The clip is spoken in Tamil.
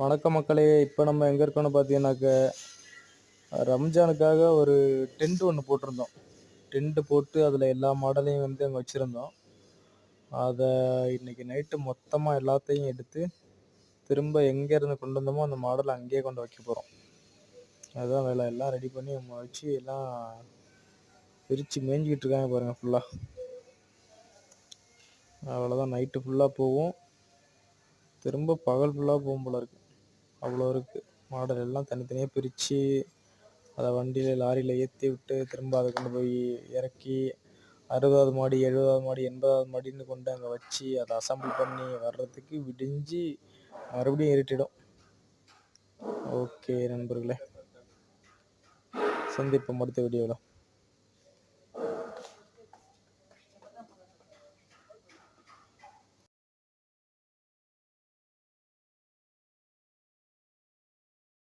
வணக்கம் மக்களே! இப்ப நம்ம எங்க இருக்கோம்னு பார்த்தீங்கன்னாக்க, ரம்ஜானுக்காக ஒரு டென்ட் ஒண்ணு போட்டிருந்தோம். டென்ட் போட்டு அதில எல்லா மாடலையும் வந்து அங்க வச்சிருந்தோம். அத இன்னைக்கு நைட்டு மொத்தமா எல்லாத்தையும் எடுத்து, திரும்ப எங்கேருந்து கொண்டு வந்தோமோ அந்த மாடல அங்கேயே கொண்டு வைக்க போறோம். அதுதான் வேலை. எல்லாம் ரெடி பண்ணி நம்ம வச்சு எல்லாம் பிரிச்சு மேய்ஞ்சுகிட்டு இருக்காங்க பாருங்க ஃபுல்லா. அவ்வளோதான் நைட்டு ஃபுல்லா போவும். திரும்ப பகல் ஃபுல்லா போகும் போல இருக்கு. அவ்வளோ இருக்கு. மாடல் எல்லாம் தனித்தனியா பிரிச்சு அத வண்டியில, லாரியில ஏத்தி விட்டு, திரும்ப அத கொண்டு போய் இறக்கி, 60வது மாடி, 70வது மாடி, 80வது மாடின்னு கொண்டு அங்க வச்சு, அத அசெம்பிள் பண்ணி வர்றதுக்கு விடிஞ்சு மறுபடியும் இருட்டிடும். ஓகே நண்பர்களே. சந்திப்போம் அடுத்த வீடியோல.